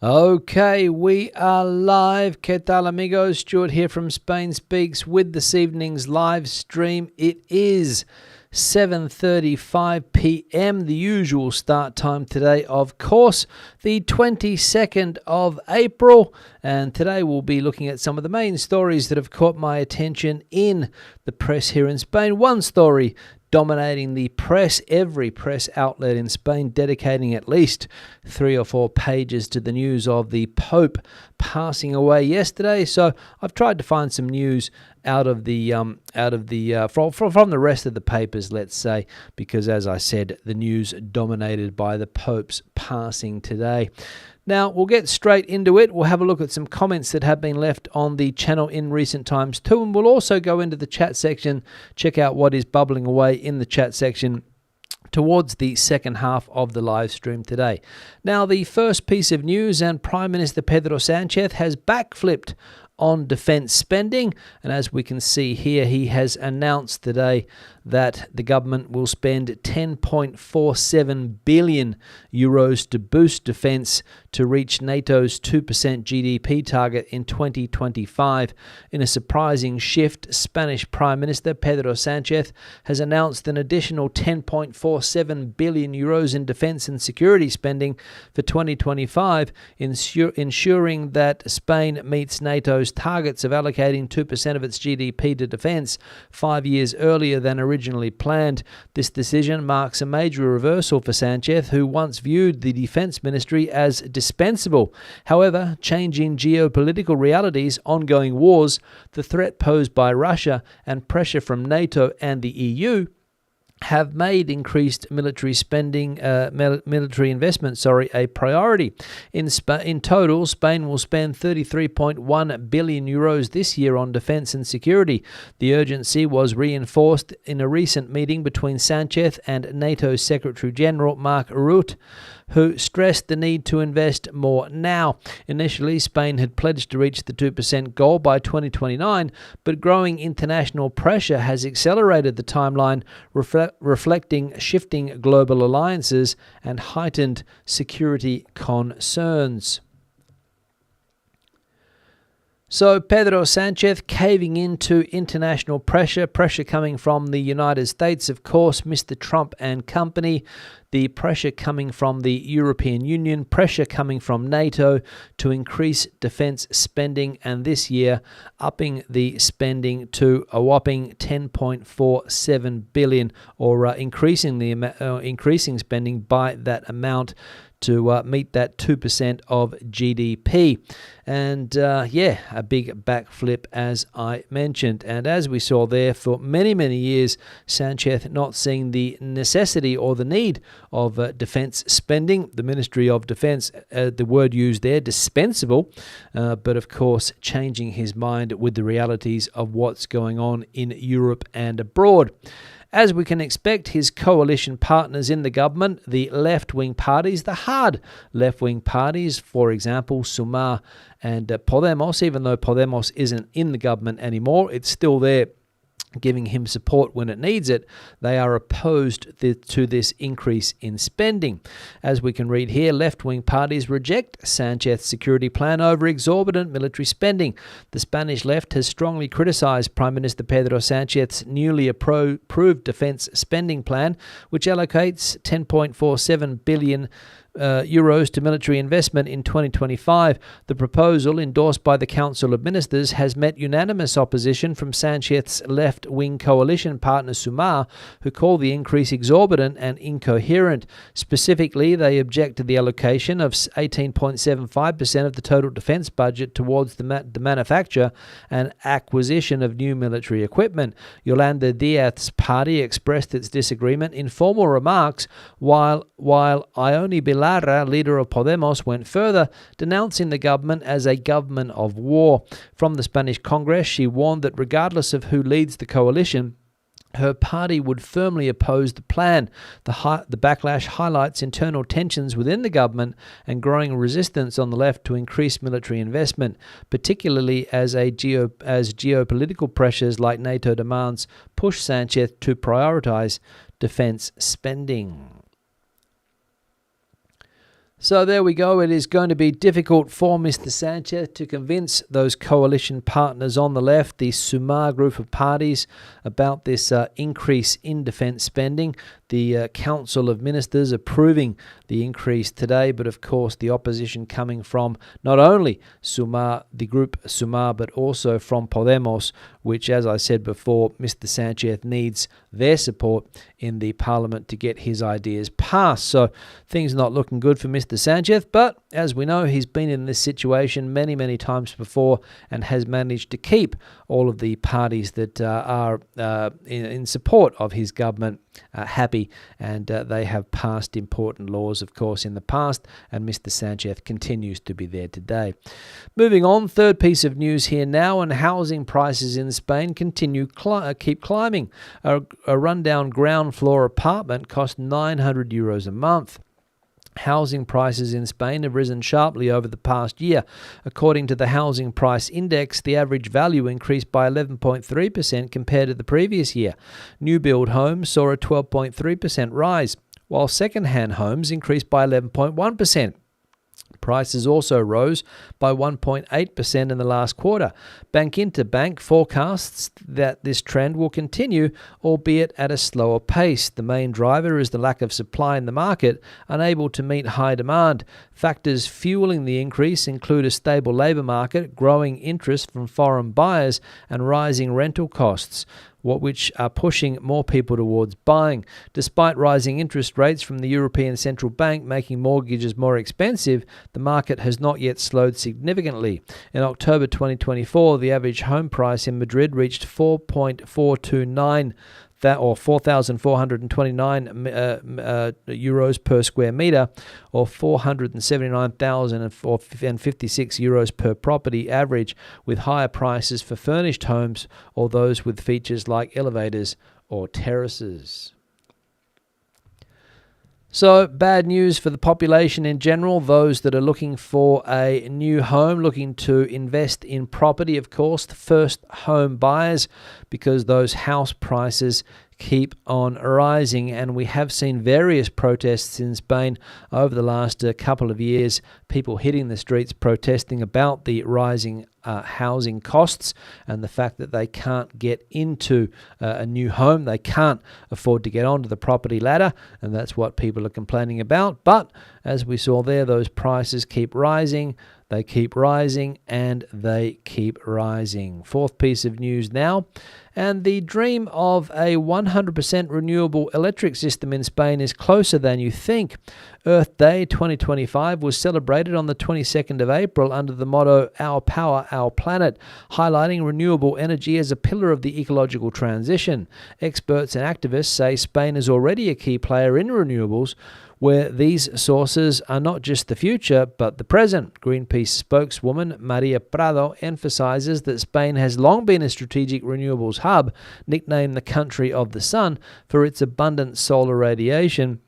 Okay, we are live. ¿Qué tal, amigos? Stuart here from Spain Speaks with this evening's live stream. It is 7:35 p.m., the usual start time today, of course, the 22nd of April. And today we'll be looking at some of the main stories that have caught my attention in the press here in Spain. One story dominating the press, every press outlet in Spain dedicating at least 3 or 4 pages to the news of the Pope passing away yesterday. So I've tried to find some news from the rest of the papers, let's say, because as I said, the news dominated by the Pope's passing today. Now, we'll get straight into it. We'll have a look at some comments that have been left on the channel in recent times too, and we'll also go into the chat section, check out what is bubbling away in the chat section towards the second half of the live stream today. Now, the first piece of news, and Prime Minister Pedro Sánchez has backflipped on defence spending, and as we can see here, he has announced today that the government will spend 10.47 billion euros to boost defence to reach NATO's 2% GDP target in 2025. In a surprising shift, Spanish Prime Minister Pedro Sánchez has announced an additional 10.47 billion euros in defence and security spending for 2025, ensuring that Spain meets NATO's targets of allocating 2% of its GDP to defence 5 years earlier than originally planned. This decision marks a major reversal for Sanchez, who once viewed the Defence Ministry as dispensable. However, changing geopolitical realities, ongoing wars, the threat posed by Russia, and pressure from NATO and the EU have made increased military investment, a priority. In total, Spain will spend 33.1 billion euros this year on defence and security. The urgency was reinforced in a recent meeting between Sanchez and NATO Secretary General Mark Rutte, who stressed the need to invest more now. Initially, Spain had pledged to reach the 2% goal by 2029, but growing international pressure has accelerated the timeline, reflecting shifting global alliances and heightened security concerns. So Pedro Sánchez caving into international pressure coming from the United States, of course, Mr. Trump and company, the pressure coming from the European Union, pressure coming from NATO to increase defence spending, and this year upping the spending to a whopping 10.47 billion, or increasing spending by that amount to meet that 2% of GDP. And a big backflip, as I mentioned. And as we saw there, for many, many years, Sanchez not seeing the necessity or the need of defence spending. The Ministry of Defence, the word used there, dispensable, but of course changing his mind with the realities of what's going on in Europe and abroad. As we can expect, his coalition partners in the government, the left-wing parties, the hard left-wing parties, for example, Sumar and Podemos, even though Podemos isn't in the government anymore, it's still there giving him support when it needs it, they are opposed to this increase in spending. As we can read here, left-wing parties reject Sanchez's security plan over exorbitant military spending. The Spanish left has strongly criticized Prime Minister Pedro Sanchez's newly approved defense spending plan, which allocates 10.47 billion euros to military investment in 2025. The proposal, endorsed by the Council of Ministers, has met unanimous opposition from Sanchez's left-wing coalition partner Sumar, who call the increase exorbitant and incoherent. Specifically, they object to the allocation of 18.75% of the total defence budget towards the manufacture and acquisition of new military equipment. Yolanda Díaz's party expressed its disagreement in formal remarks, while Ione Belarra, leader of Podemos, went further, denouncing the government as a government of war. From the Spanish Congress, she warned that regardless of who leads the coalition, her party would firmly oppose the plan. The backlash highlights internal tensions within the government and growing resistance on the left to increase military investment, particularly as geopolitical pressures like NATO demands push Sanchez to prioritize defense spending. So there we go. It is going to be difficult for Mr. Sanchez to convince those coalition partners on the left, the Sumar group of parties, about this increase in defence spending. The Council of Ministers approving the increase today, but of course the opposition coming from not only Sumar, the group Sumar, but also from Podemos, which, as I said before, Mr. Sanchez needs their support in the parliament to get his ideas passed. So things not looking good for Mr. Sanchez, but as we know, he's been in this situation many, many times before and has managed to keep all of the parties that are in support of his government happy, and they have passed important laws, of course, in the past, and Mr. Sanchez continues to be there today. Moving on, third piece of news here now, and housing prices in Spain continue keep climbing. A rundown ground floor apartment costs €900 a month. Housing prices in Spain have risen sharply over the past year. According to the Housing Price Index, the average value increased by 11.3% compared to the previous year. New build homes saw a 12.3% rise, while second-hand homes increased by 11.1%. Prices also rose by 1.8% in the last quarter. Bank Interbank forecasts that this trend will continue, albeit at a slower pace. The main driver is the lack of supply in the market, unable to meet high demand. Factors fueling the increase include a stable labour market, growing interest from foreign buyers, and rising rental costs, which are pushing more people towards buying. Despite rising interest rates from the European Central Bank making mortgages more expensive, the market has not yet slowed significantly. In October 2024, the average home price in Madrid reached 4.429 or 4,429 euros per square metre, or 479,056 euros per property average, with higher prices for furnished homes or those with features like elevators or terraces. So, bad news for the population in general, those that are looking for a new home, looking to invest in property, of course, the first home buyers, because those house prices keep on rising, and we have seen various protests in Spain over the last couple of years, people hitting the streets protesting about the rising housing costs and the fact that they can't get into a new home. They can't afford to get onto the property ladder, and that's what people are complaining about. But as we saw there, those prices keep rising. They keep rising and they keep rising. Fourth piece of news now. And the dream of a 100% renewable electric system in Spain is closer than you think. Earth Day 2025 was celebrated on the 22nd of April under the motto, Our Power, Our Planet, highlighting renewable energy as a pillar of the ecological transition. Experts and activists say Spain is already a key player in renewables, where these sources are not just the future, but the present. Greenpeace spokeswoman Maria Prado emphasizes that Spain has long been a strategic renewables hub, nicknamed the country of the sun for its abundant solar radiation,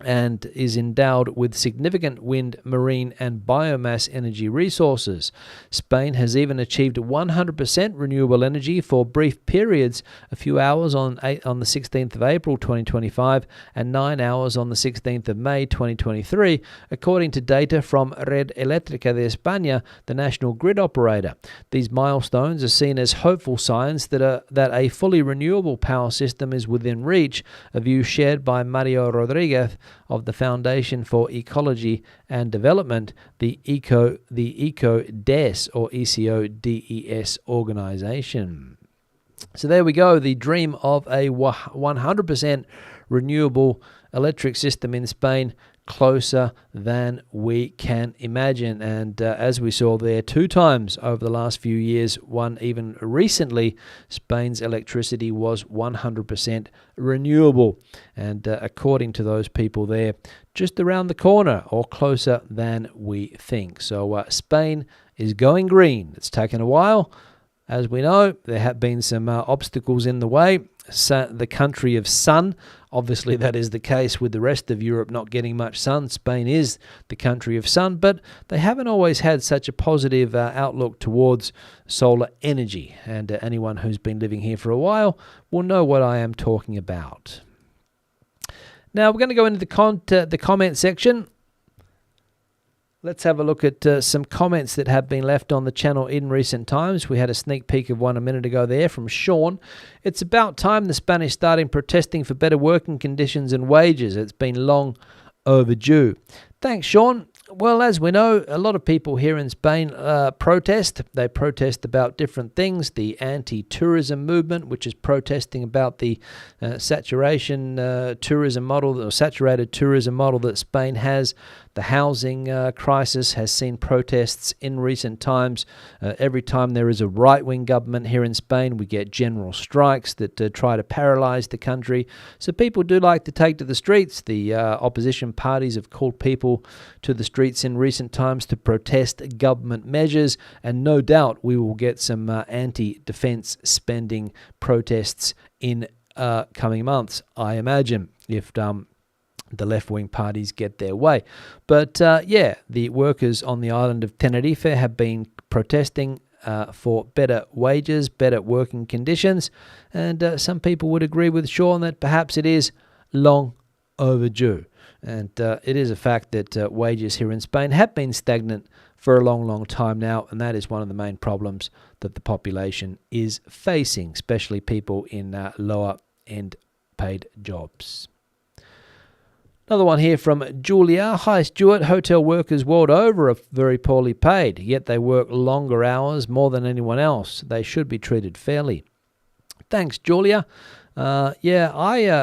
and is endowed with significant wind, marine and biomass energy resources. Spain has even achieved 100% renewable energy for brief periods, a few hours on the 16th of April 2025 and 9 hours on the 16th of May 2023, according to data from Red Eléctrica de España, the national grid operator. These milestones are seen as hopeful signs that a fully renewable power system is within reach, a view shared by Mario Rodriguez of the Foundation for Ecology and Development, the ECODES or ECODES organization. So there we go, the dream of a 100% renewable electric system in Spain, closer than we can imagine. And as we saw there 2 times over the last few years, one even recently, Spain's electricity was 100% renewable. And according to those people there, just around the corner or closer than we think. So Spain is going green. It's taken a while. As we know, there have been some obstacles in the way. The country of sun, obviously that is the case with the rest of Europe not getting much sun. Spain is the country of sun, but they haven't always had such a positive outlook towards solar energy. And anyone who's been living here for a while will know what I am talking about. Now we're going to go into the comment section. Let's have a look at some comments that have been left on the channel in recent times. We had a sneak peek of one a minute ago there from Sean. It's about time the Spanish started protesting for better working conditions and wages. It's been long overdue. Thanks, Sean. Well, as we know, a lot of people here in Spain protest. They protest about different things. The anti-tourism movement, which is protesting about the saturated tourism model that Spain has. The housing crisis has seen protests in recent times. Every time there is a right-wing government here in Spain, we get general strikes that try to paralyze the country. So people do like to take to the streets. The opposition parties have called people to the streets in recent times to protest government measures, and no doubt we will get some anti-defense spending protests in coming months, I imagine, if the left-wing parties get their way. But the workers on the island of Tenerife have been protesting for better wages, better working conditions, and some people would agree with Sean that perhaps it is long overdue. And it is a fact that wages here in Spain have been stagnant for a long, long time now, and that is one of the main problems that the population is facing, especially people in lower-end paid jobs. Another one here from Julia. Hi, Stuart. Hotel workers world over are very poorly paid, yet they work longer hours more than anyone else. They should be treated fairly. Thanks, Julia. I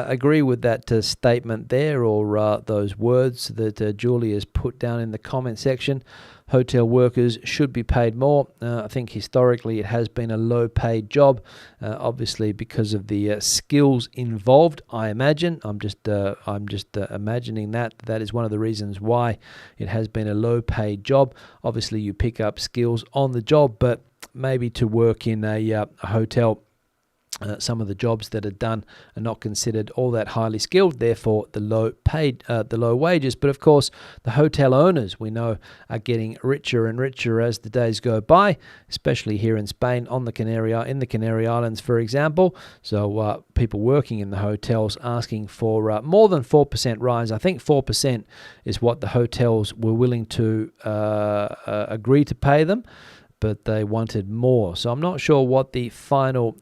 agree with that statement there, or those words that Julia's put down in the comment section. Hotel workers should be paid more. I think historically it has been a low-paid job, obviously because of the skills involved. I imagine I'm just imagining that is one of the reasons why it has been a low-paid job. Obviously, you pick up skills on the job, but maybe to work in a hotel. Some of the jobs that are done are not considered all that highly skilled, therefore the low wages. But of course, the hotel owners, we know, are getting richer and richer as the days go by, especially here in Spain, in the Canary Islands, for example. So people working in the hotels asking for more than 4% rise. I think 4% is what the hotels were willing to agree to pay them, but they wanted more. So I'm not sure what the final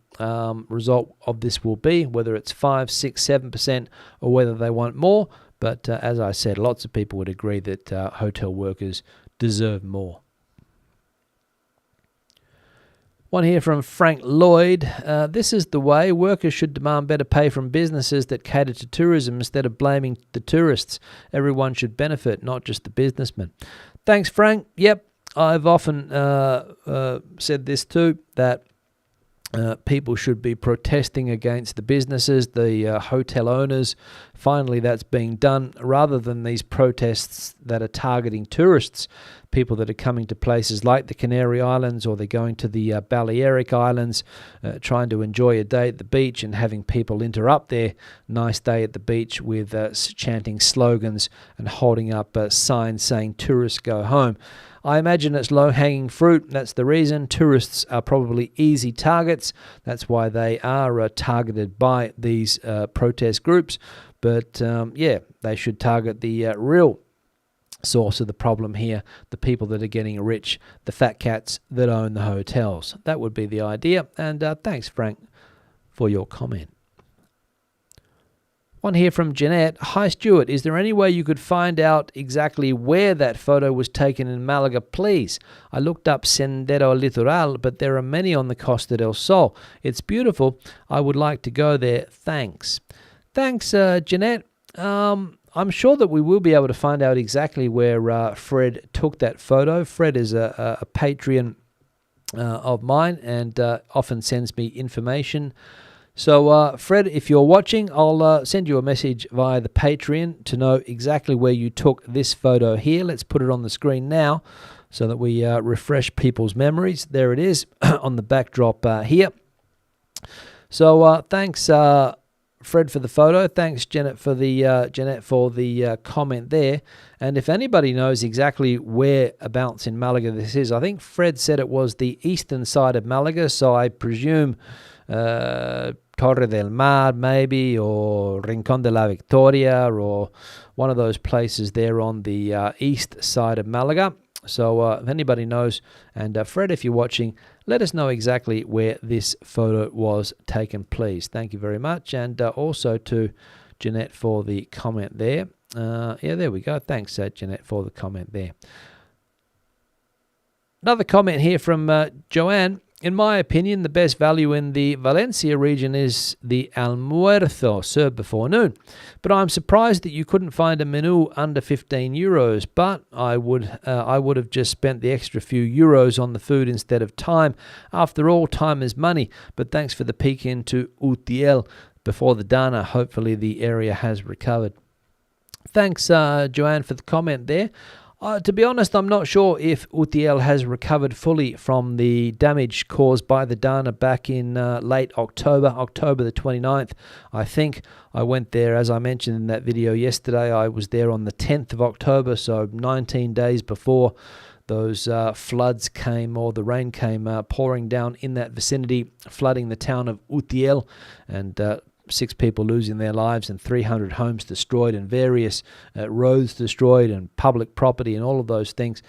result of this will be, whether it's 5, 6, 7%, or whether they want more. But as I said, lots of people would agree that hotel workers deserve more. One here from Frank Lloyd. This is the way. Workers should demand better pay from businesses that cater to tourism instead of blaming the tourists. Everyone should benefit, not just the businessmen. Thanks, Frank. Yep. I've often said this too, that people should be protesting against the businesses, the hotel owners. Finally, that's being done, rather than these protests that are targeting tourists, people that are coming to places like the Canary Islands, or they're going to the Balearic Islands, trying to enjoy a day at the beach, and having people interrupt their nice day at the beach with chanting slogans and holding up signs saying "Tourists go home." I imagine it's low-hanging fruit. That's the reason. Tourists are probably easy targets. That's why they are targeted by these protest groups. But they should target the real source of the problem here, the people that are getting rich, the fat cats that own the hotels. That would be the idea. And thanks, Frank, for your comment. One here from Janette. Hi, Stuart. Is there any way you could find out exactly where that photo was taken in Malaga, please? I looked up Sendero Litoral, but there are many on the Costa del Sol. It's beautiful. I would like to go there. Thanks. Thanks, Janette. I'm sure that we will be able to find out exactly where Fred took that photo. Fred is a Patreon of mine, and often sends me information. So, Fred, if you're watching, I'll send you a message via the Patreon to know exactly where you took this photo here. Let's put it on the screen now so that we refresh people's memories. There it is on the backdrop here. So, thanks, Fred, for the photo. Thanks, Janette, for the comment there. And if anybody knows exactly whereabouts in Malaga this is, I think Fred said it was the eastern side of Malaga, so I presume Torre del Mar maybe, or Rincón de la Victoria, or one of those places there on the east side of Malaga. So if anybody knows, and Fred, if you're watching, let us know exactly where this photo was taken, please. Thank you very much. And also to Janette for the comment there. Yeah, there we go. Thanks, Janette, for the comment there. Another comment here from Joanne. In my opinion, the best value in the Valencia region is the almuerzo, served before noon. But I'm surprised that you couldn't find a menu under 15 euros. But I would have just spent the extra few euros on the food instead of time. After all, time is money. But thanks for the peek into Utiel before the Dana. Hopefully the area has recovered. Thanks, Joanne, for the comment there. To be honest, I'm not sure if Utiel has recovered fully from the damage caused by the Dana back in late October the 29th. I think I went there, as I mentioned in that video yesterday. I was there on the 10th of October, so 19 days before those floods came, or the rain came pouring down in that vicinity, flooding the town of Utiel, and 6 people losing their lives and 300 homes destroyed and various roads destroyed and public property and all of those things.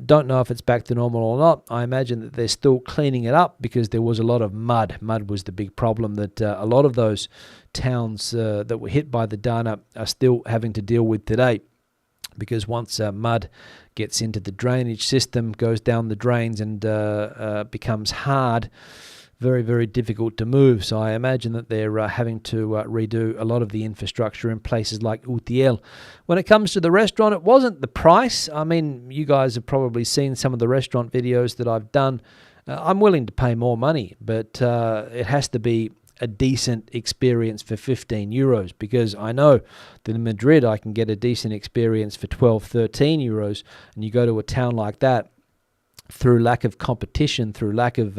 Don't know if it's back to normal or not. I imagine that they're still cleaning it up because there was a lot of mud. Mud was the big problem that a lot of those towns that were hit by the Dana are still having to deal with today, because once mud gets into the drainage system, goes down the drains and becomes hard, very, very difficult to move. So I imagine that they're having to redo a lot of the infrastructure in places like Utiel. When it comes to the restaurant, it wasn't the price. I mean, you guys have probably seen some of the restaurant videos that I've done. I'm willing to pay more money, but it has to be a decent experience for 15 euros, because I know that in Madrid I can get a decent experience for 12, 13 euros, and you go to a town like that, through lack of competition, through lack of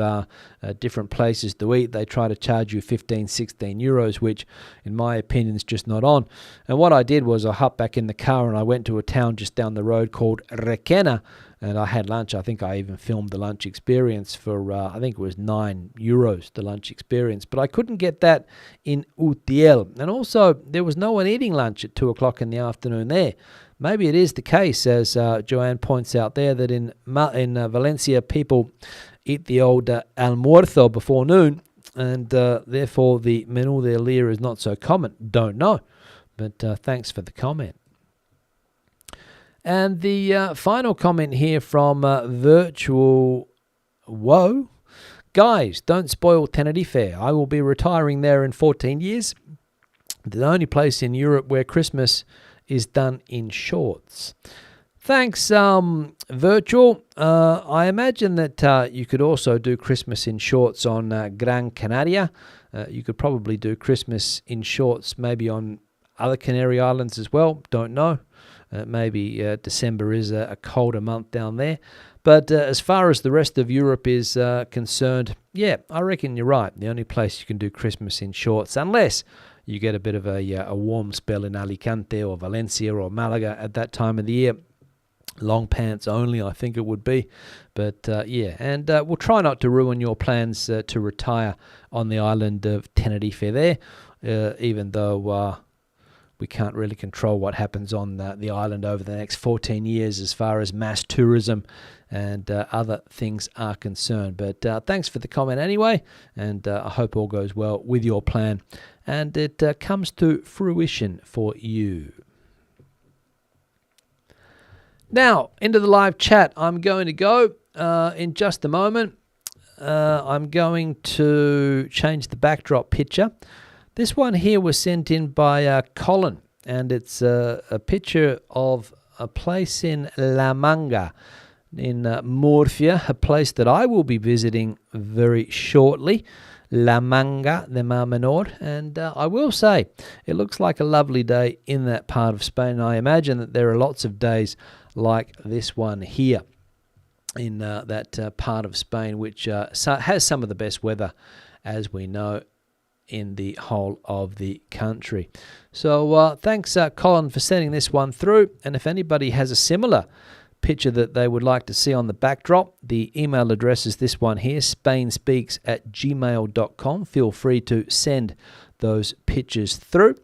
different places to eat, they try to charge you 15, 16 euros, which in my opinion is just not on. And what I did was I hopped back in the car and I went to a town just down the road called Requena, and I had lunch. I think I even filmed the lunch experience for, I think it was 9 euros, the lunch experience. But I couldn't get that in Utiel. And also, there was no one eating lunch at 2 o'clock in the afternoon there. Maybe it is the case, as Joanne points out there, that in Valencia people eat the old almuerzo before noon, and therefore the menú del día is not so common. Don't know, but thanks for the comment. And the final comment here from VirtualWO. Guys, don't spoil Tenerife. I will be retiring there in 14 years. The only place in Europe where Christmas is done in shorts. Thanks, Virtual. I imagine that you could also do Christmas in shorts on Gran Canaria. You could probably do Christmas in shorts maybe on other Canary Islands as well. Don't know. Maybe December is a colder month down there. But as far as the rest of Europe is concerned, yeah, I reckon you're right. The only place you can do Christmas in shorts, unless you get a bit of a warm spell in Alicante or Valencia or Malaga at that time of the year. Long pants only, I think it would be. But yeah, and we'll try not to ruin your plans to retire on the island of Tenerife there, even though we can't really control what happens on the island over the next 14 years as far as mass tourism and other things are concerned. But thanks for the comment anyway, and I hope all goes well with your plan and it comes to fruition for you. Now, into the live chat I'm going to go in just a moment. I'm going to change the backdrop picture. This one here was sent in by Colin, and it's a picture of a place in La Manga in Murcia, a place that I will be visiting very shortly. La Manga de Mar Menor, and I will say it looks like a lovely day in that part of Spain. I imagine that there are lots of days like this one here in that part of Spain, which has some of the best weather, as we know, in the whole of the country. So thanks, Colin, for sending this one through. And if anybody has a similar picture that they would like to see on the backdrop. The email address is this one here, spainspeaks@gmail.com. Feel free to send those pictures through.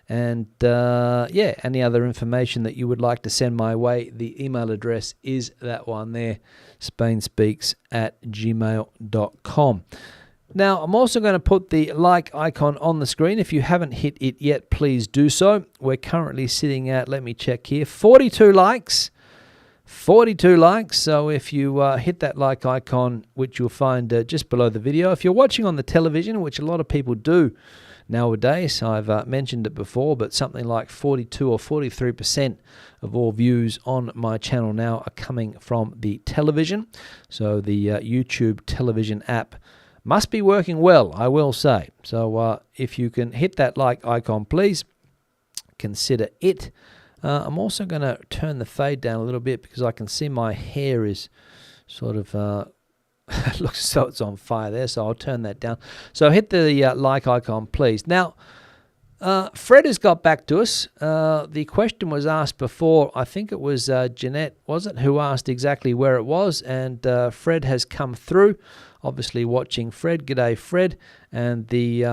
And any other information that you would like to send my way, the email address is that one there, spainspeaks@gmail.com. Now, I'm also going to put the like icon on the screen. If you haven't hit it yet, please do so. We're currently sitting at, let me check here, 42 likes. 42 likes. So if you hit that like icon, which you'll find just below the video. If you're watching on the television, which a lot of people do nowadays, I've mentioned it before, but something like 42 or 43% of all views on my channel now are coming from the television. So the YouTube television app must be working well, I will say. So if you can hit that like icon, please consider it. I'm also going to turn the fade down a little bit because I can see my hair is sort of looks as though it's on fire there, so I'll turn that down. So hit the like icon, please. Now, Fred has got back to us. The question was asked before. I think it was Janette, was it, who asked exactly where it was, and Fred has come through. Obviously watching Fred. G'day, Fred. And the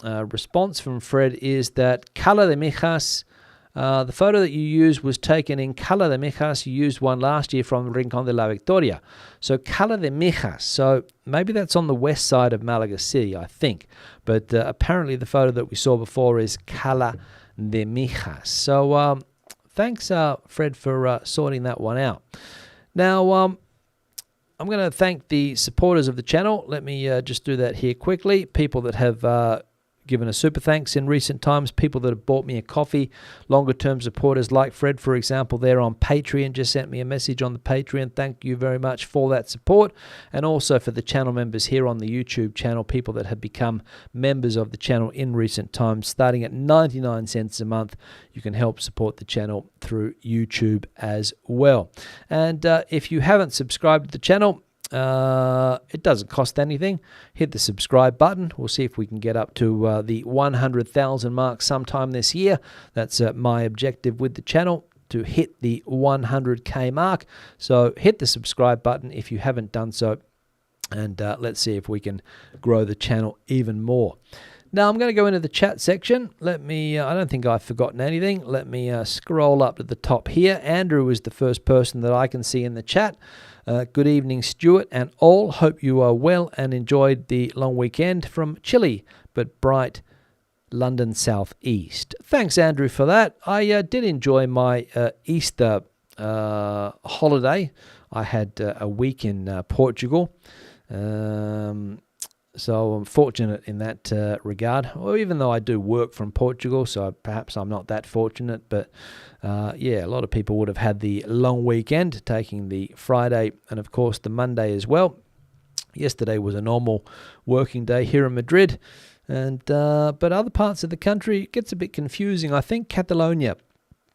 response from Fred is that Cala de Mijas, the photo that you used was taken in Cala de Mijas. You used one last year from Rincón de la Victoria. So Cala de Mijas. So maybe that's on the west side of Malaga City, I think. But apparently the photo that we saw before is Cala de Mijas. So thanks, Fred, for sorting that one out. Now, I'm going to thank the supporters of the channel. Let me just do that here quickly. People that have given a super thanks in recent times, people that have bought me a coffee, longer term supporters like Fred, for example, there on Patreon, just sent me a message on the Patreon. Thank you very much for that support. And also for the channel members here on the YouTube channel, people that have become members of the channel in recent times, starting at 99 cents a month. You can help support the channel through YouTube as well. And if you haven't subscribed to the channel, it doesn't cost anything. Hit the subscribe button. We'll see if we can get up to the 100,000 mark sometime this year. That's my objective with the channel, to hit the 100k mark. So hit the subscribe button if you haven't done so, and let's see if we can grow the channel even more. Now I'm going to go into the chat section. Let me, I don't think I've forgotten anything. Let me scroll up to the top here. Andrew is the first person that I can see in the chat. Good evening, Stuart and all. Hope you are well and enjoyed the long weekend from chilly but bright London southeast. Thanks, Andrew, for that. I did enjoy my Easter holiday. I had a week in Portugal. So I'm fortunate in that regard. Well, even though I do work from Portugal, so perhaps I'm not that fortunate. But yeah, a lot of people would have had the long weekend, taking the Friday and, of course, the Monday as well. Yesterday was a normal working day here in Madrid. And but other parts of the country, it gets a bit confusing. I think Catalonia,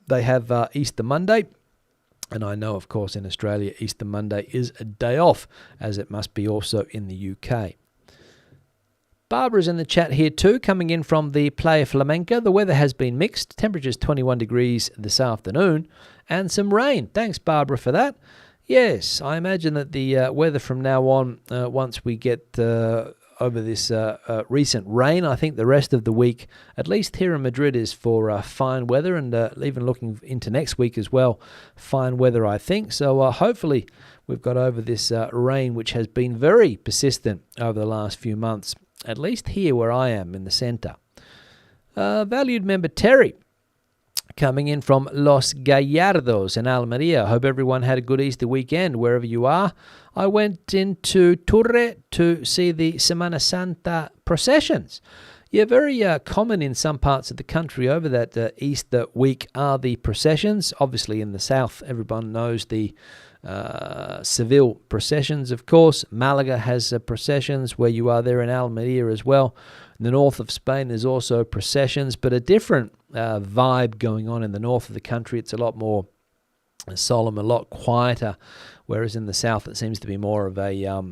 they have Easter Monday. And I know, of course, in Australia, Easter Monday is a day off, as it must be also in the UK. Barbara's in the chat here too, coming in from the Playa Flamenca. The weather has been mixed. Temperatures 21 degrees this afternoon and some rain. Thanks, Barbara, for that. Yes, I imagine that the weather from now on, once we get over this recent rain, I think the rest of the week, at least here in Madrid, is for fine weather, and even looking into next week as well, fine weather, I think. So hopefully we've got over this rain, which has been very persistent over the last few months, at least here where I am in the centre. Valued member Terry, coming in from Los Gallardos in Almeria. Hope everyone had a good Easter weekend wherever you are. I went into Torre to see the Semana Santa processions. Yeah, very common in some parts of the country over that Easter week are the processions. Obviously in the south, everyone knows the Seville processions, of course. Malaga has processions where you are there, in Almeria as well. In the north of Spain, there's also processions, but a different vibe going on in the north of the country. It's a lot more solemn, a lot quieter, whereas in the south it seems to be more of a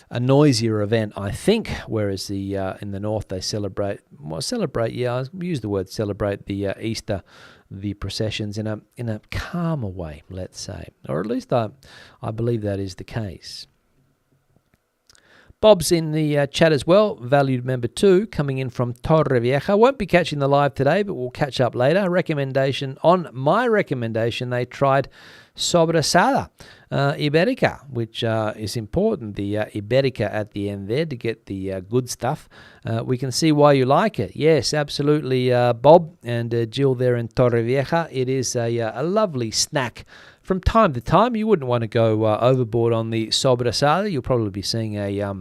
a noisier event, I think, whereas the in the north they celebrate, I use the word celebrate the Easter, the processions in a calmer way, let's say, or at least I believe that is the case. Bob's in the chat as well, valued member 2, coming in from Torrevieja. Won't be catching the live today, but we'll catch up later. On my recommendation, they tried sobrasada Iberica, which is important, the Iberica at the end there to get the good stuff. We can see why you like it. Yes, absolutely, Bob and Jill there in Torrevieja. It is a lovely snack. From time to time, you wouldn't want to go overboard on the sobrasada. You'll probably be seeing a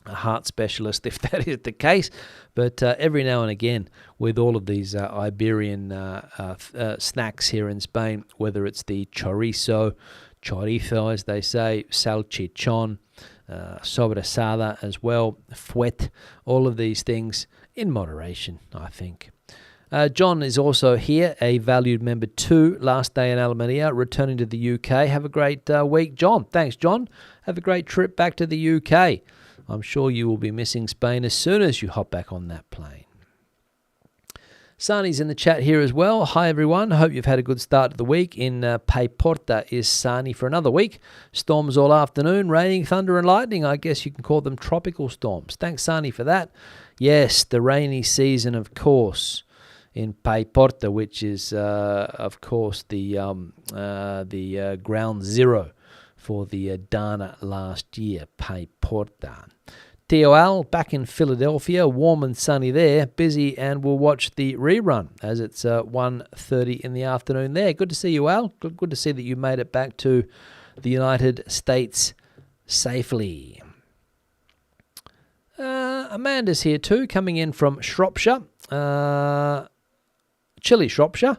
heart specialist if that is the case. But every now and again, with all of these Iberian snacks here in Spain, whether it's the chorizo as they say, salchichon, sobrasada as well, fuet, all of these things in moderation, I think. John is also here, a valued member 2, last day in Almeria, returning to the UK. Have a great week, John. Thanks, John. Have a great trip back to the UK. I'm sure you will be missing Spain as soon as you hop back on that plane. Sani's in the chat here as well. Hi, everyone. Hope you've had a good start to the week. In Paiporta is Sani for another week. Storms all afternoon, raining, thunder and lightning. I guess you can call them tropical storms. Thanks, Sani, for that. Yes, the rainy season, of course, in Paiporta, which is, of course, the ground zero for the Dana last year, Paiporta. Tio Al, back in Philadelphia, warm and sunny there, busy, and we'll watch the rerun as it's 1:30 in the afternoon there. Good to see you, Al. Good to see that you made it back to the United States safely. Amanda's here too, coming in from Shropshire. Chilly Shropshire.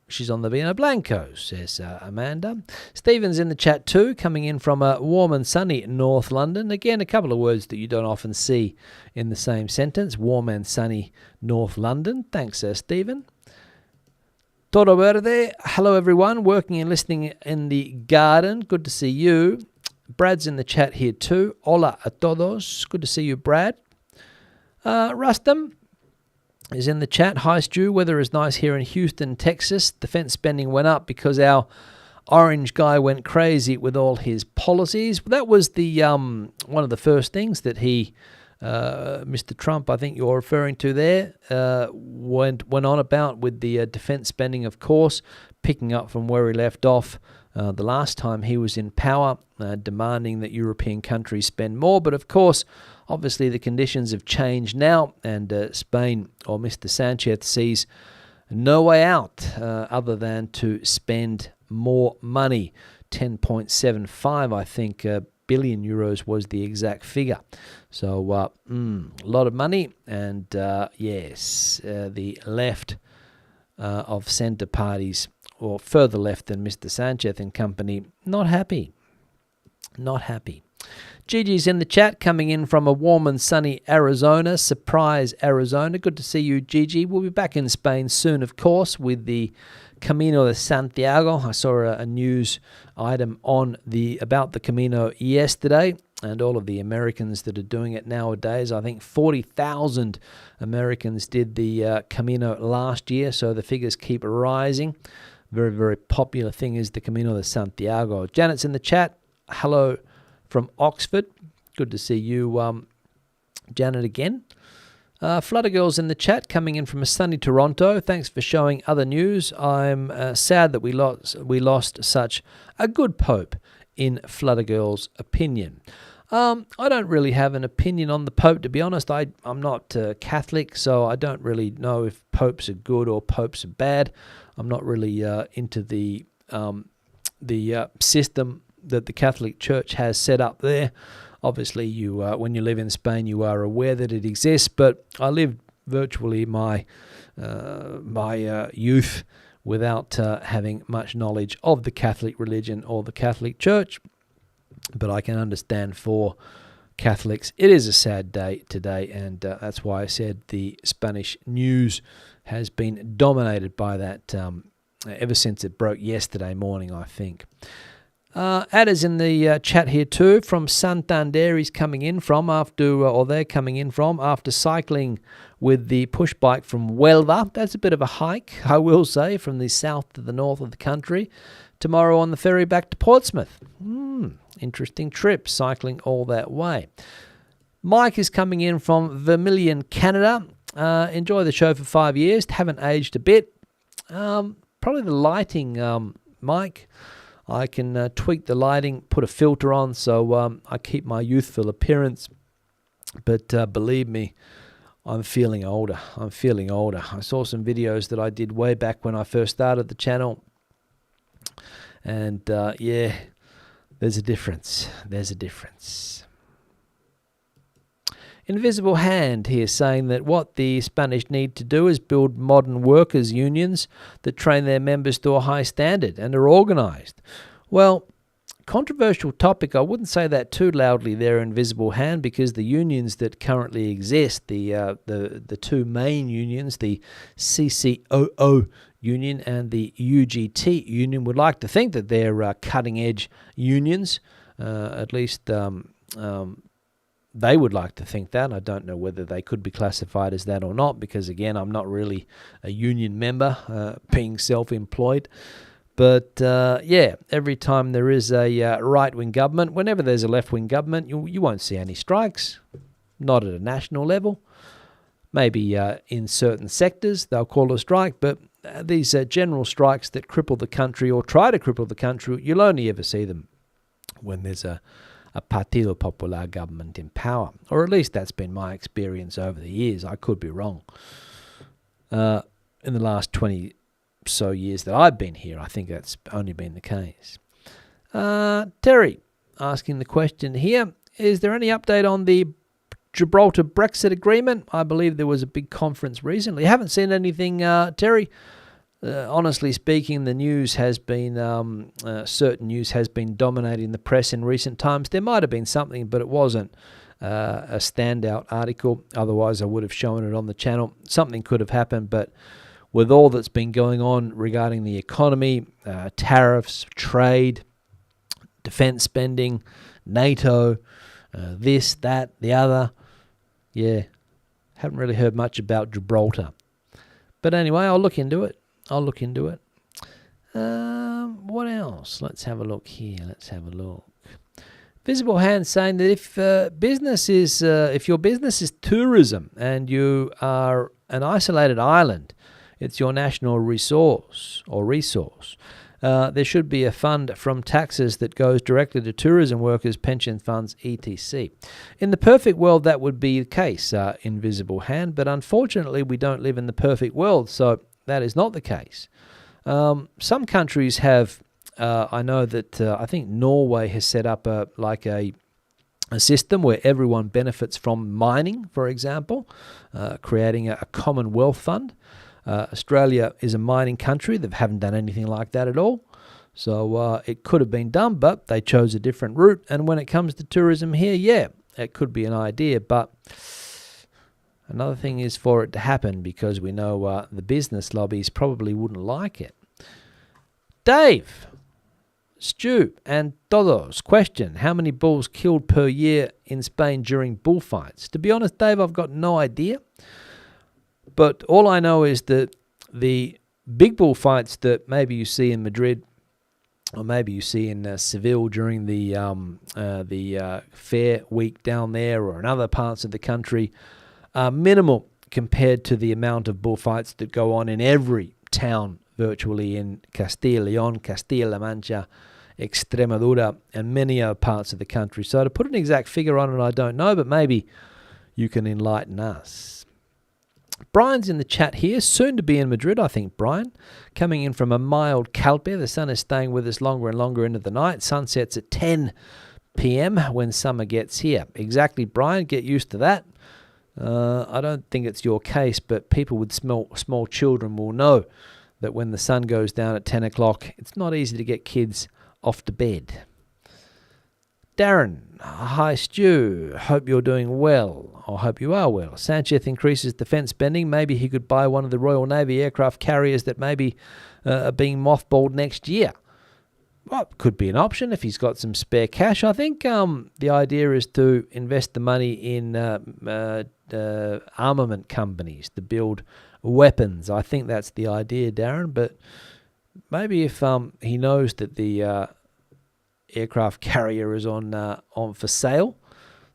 She's on the Vino Blanco, says Amanda. Stephen's in the chat too, coming in from warm and sunny North London. Again, a couple of words that you don't often see in the same sentence. Warm and sunny North London. Thanks, Stephen. Tora Verde. Hello, everyone. Working and listening in the garden. Good to see you. Brad's in the chat here too. Hola a todos. Good to see you, Brad. Rustam is in the chat. Hi, Stu. Weather is nice here in Houston, Texas. Defense spending went up because our orange guy went crazy with all his policies. That was the one of the first things that he, Mr. Trump, I think you're referring to there, went on about with the defense spending, of course, picking up from where he left off the last time he was in power, demanding that European countries spend more. But of course, obviously the conditions have changed now, and Spain, or Mr. Sanchez, sees no way out other than to spend more money. 10.75, I think, billion euros was the exact figure. So a lot of money, and yes, the left of centre parties, or further left than Mr. Sanchez and company, not happy. Not happy. Gigi's in the chat, coming in from a warm and sunny Arizona. Surprise, Arizona. Good to see you, Gigi. We'll be back in Spain soon, of course, with the Camino de Santiago. I saw a news item about the Camino yesterday, and all of the Americans that are doing it nowadays. I think 40,000 Americans did the Camino last year, so the figures keep rising. Very, very popular thing is the Camino de Santiago. Janet's in the chat. Hello from Oxford. Good to see you, Janet, again. Fluttergirl's in the chat, coming in from a sunny Toronto. Thanks for showing other news. I'm sad that we lost such a good Pope, in Fluttergirl's opinion. I don't really have an opinion on the Pope, to be honest. I'm not Catholic, so I don't really know if popes are good or popes are bad. I'm not really into the system that the Catholic Church has set up there. Obviously, you when you live in Spain, you are aware that it exists, but I lived virtually my youth without having much knowledge of the Catholic religion or the Catholic Church. But I can understand for Catholics, it is a sad day today, and that's why I said the Spanish news has been dominated by that ever since it broke yesterday morning, I think. Adders in the chat here too. From Santander, he's coming in from they're coming in from after cycling with the push bike from Huelva. That's a bit of a hike, I will say, from the south to the north of the country. Tomorrow on the ferry back to Portsmouth. Interesting trip, cycling all that way. Mike is coming in from Vermilion, Canada. Enjoy the show for 5 years. Haven't aged a bit. Probably the lighting, Mike. I can tweak the lighting, put a filter on, so I keep my youthful appearance. But believe me, I'm feeling older. I saw some videos that I did way back when I first started the channel. And yeah, there's a difference. Invisible Hand here saying that what the Spanish need to do is build modern workers' unions that train their members to a high standard and are organised. Well, controversial topic. I wouldn't say that too loudly there, Invisible Hand, because the unions that currently exist, the two main unions, the CCOO union and the UGT union, would like to think that they're cutting-edge unions, at least they would like to think that. I don't know whether they could be classified as that or not, because again, I'm not really a union member, being self-employed. But yeah, every time there is a right-wing government, whenever there's a left-wing government, you won't see any strikes, not at a national level. Maybe in certain sectors they'll call a strike, but these general strikes that cripple the country or try to cripple the country, you'll only ever see them when there's a Partido Popular government in power. Or at least that's been my experience over the years. I could be wrong. In the last 20 so years that I've been here, I think that's only been the case. Terry asking the question here, is there any update on the Gibraltar Brexit agreement? I believe there was a big conference recently. I haven't seen anything, Terry. Honestly speaking, the news has been, certain news has been dominating the press in recent times. There might have been something, but it wasn't a standout article. Otherwise, I would have shown it on the channel. Something could have happened, but with all that's been going on regarding the economy, tariffs, trade, defense spending, NATO, this, that, the other, yeah, haven't really heard much about Gibraltar. But anyway, I'll look into it. What else? Let's have a look here. Visible Hand saying that if your business is tourism and you are an isolated island, it's your national resource. There should be a fund from taxes that goes directly to tourism workers, pension funds, etc. In the perfect world, that would be the case, Invisible Hand, but unfortunately, we don't live in the perfect world, so that is not the case. Some countries have, I know that I think Norway has set up a system where everyone benefits from mining, for example, creating a common wealth fund. Australia is a mining country. They haven't done anything like that at all. So it could have been done, but they chose a different route. And when it comes to tourism here, yeah, it could be an idea, but another thing is for it to happen, because we know the business lobbies probably wouldn't like it. Dave, Stu, and Todos question, how many bulls killed per year in Spain during bullfights? To be honest, Dave, I've got no idea. But all I know is that the big bullfights that maybe you see in Madrid, or maybe you see in Seville during the fair week down there, or in other parts of the country, are minimal compared to the amount of bullfights that go on in every town virtually in Castilla y León, Castilla-La Mancha, Extremadura, and many other parts of the country. So to put an exact figure on it, I don't know, but maybe you can enlighten us. Brian's in the chat here, soon to be in Madrid, I think, Brian. Coming in from a mild Calpe. The sun is staying with us longer and longer into the night. Sun sets at 10 p.m. when summer gets here. Exactly, Brian. Get used to that. I don't think it's your case, but people with small children will know that when the sun goes down at 10 o'clock, it's not easy to get kids off to bed. Darren, hi Stu, hope you're doing well, or hope you are well. Sanchez increases defence spending. Maybe he could buy one of the Royal Navy aircraft carriers that maybe are being mothballed next year. well, could be an option if he's got some spare cash. I think the idea is to invest the money in armament companies to build weapons. I think that's the idea, Darren. But maybe if he knows that the aircraft carrier is on for sale,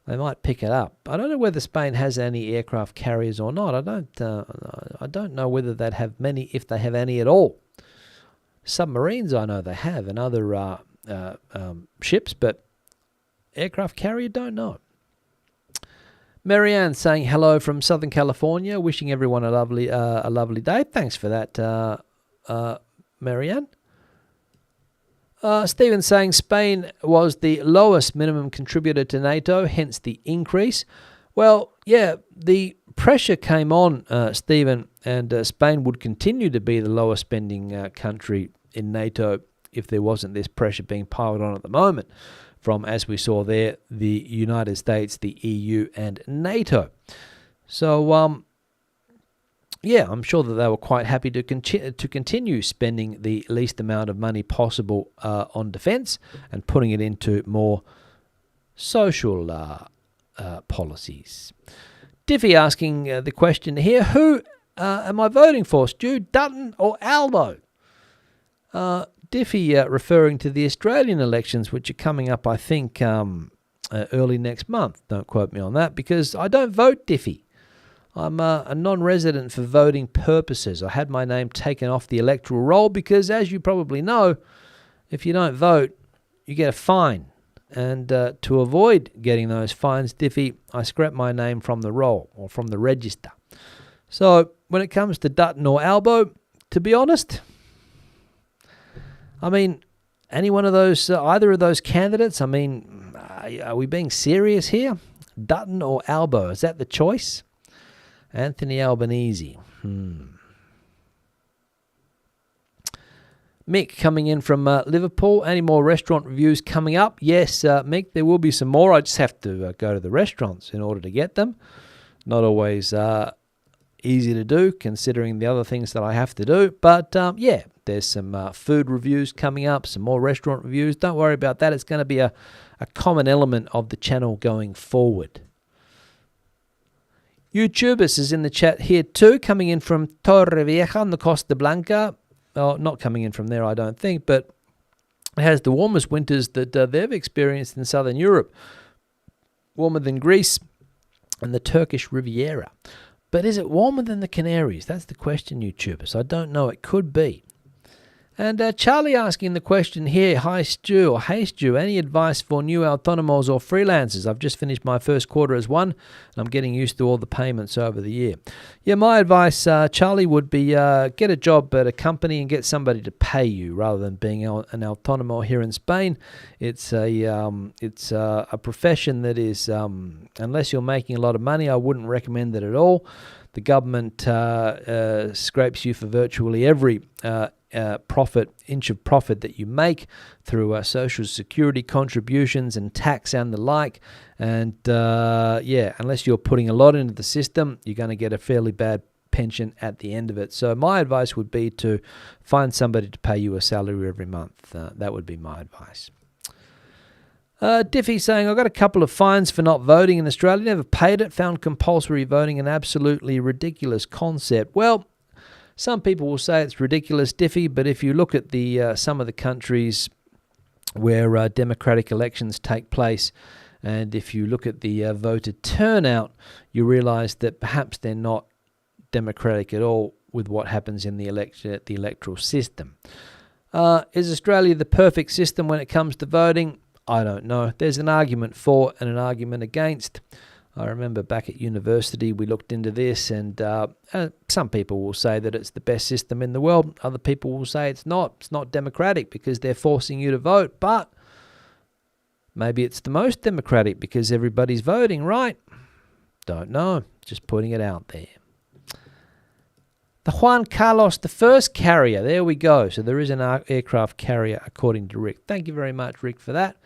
they might pick it up. I don't know whether Spain has any aircraft carriers or not. I don't know whether they'd have many, if they have any at all. Submarines, I know they have, and other ships, but aircraft carrier, don't know. Marianne saying hello from Southern California, wishing everyone a lovely day. Thanks for that, Marianne. Stephen saying Spain was the lowest minimum contributor to NATO, hence the increase. Well, yeah, the pressure came on, Stephen, and Spain would continue to be the lowest spending country in NATO if there wasn't this pressure being piled on at the moment from, as we saw there, the United States, the EU, and NATO. So, yeah, I'm sure that they were quite happy to continue spending the least amount of money possible on defence and putting it into more social policies. Diffie asking the question here, who am I voting for, Stu, Dutton or Albo? Diffie referring to the Australian elections, which are coming up, I think, early next month. Don't quote me on that, because I don't vote, Diffie. I'm a non-resident for voting purposes. I had my name taken off the electoral roll because, as you probably know, if you don't vote, you get a fine. And to avoid getting those fines, Diffie, I scrapped my name from the roll or from the register. So when it comes to Dutton or Albo, to be honest, I mean, any one of those, either of those candidates, I mean, are we being serious here? Dutton or Albo, is that the choice? Anthony Albanese. Mick coming in from Liverpool. Any more restaurant reviews coming up? Yes, Mick, there will be some more. I just have to go to the restaurants in order to get them. Not always easy to do, considering the other things that I have to do. But, yeah, there's some food reviews coming up, some more restaurant reviews. Don't worry about that. It's going to be a common element of the channel going forward. YouTubers is in the chat here too, coming in from Tora on the Costa Blanca. Oh, not coming in from there, I don't think, but it has the warmest winters that they've experienced in southern Europe. Warmer than Greece and the Turkish Riviera. But is it warmer than the Canaries? That's the question, YouTubers. I don't know. It could be. And Charlie asking the question here, hi Stu, or hey Stu, any advice for new autonomos or freelancers? I've just finished my first quarter as one, and I'm getting used to all the payments over the year. Yeah, my advice, Charlie, would be get a job at a company and get somebody to pay you rather than being an autonomo here in Spain. It's a profession that is, unless you're making a lot of money, I wouldn't recommend it at all. The government scrapes you for virtually every inch of profit that you make through social security contributions and tax and the like. And yeah, unless you're putting a lot into the system, you're going to get a fairly bad pension at the end of it. So my advice would be to find somebody to pay you a salary every month. That would be my advice. Diffie saying, I got a couple of fines for not voting in Australia. Never paid it. Found compulsory voting an absolutely ridiculous concept. Well, some people will say it's ridiculous, Diffie, but if you look at the some of the countries where democratic elections take place, and if you look at the voter turnout, you realise that perhaps they're not democratic at all with what happens in the electoral system. Is Australia the perfect system when it comes to voting? I don't know. There's an argument for and an argument against. I remember back at university we looked into this, and some people will say that it's the best system in the world. Other people will say it's not. It's not democratic because they're forcing you to vote. But maybe it's the most democratic because everybody's voting, right? Don't know. Just putting it out there. The Juan Carlos I carrier. There we go. So there is an aircraft carrier according to Rick. Thank you very much, Rick, for that.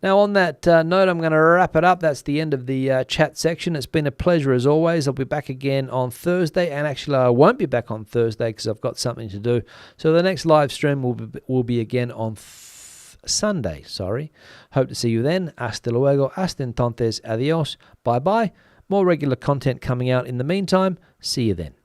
Now, on that note, I'm going to wrap it up. That's the end of the chat section. It's been a pleasure as always. I'll be back again on Thursday. And actually, I won't be back on Thursday because I've got something to do. So the next live stream will be again on Sunday, sorry. Hope to see you then. Hasta luego, hasta entonces, adios, bye-bye. More regular content coming out in the meantime. See you then.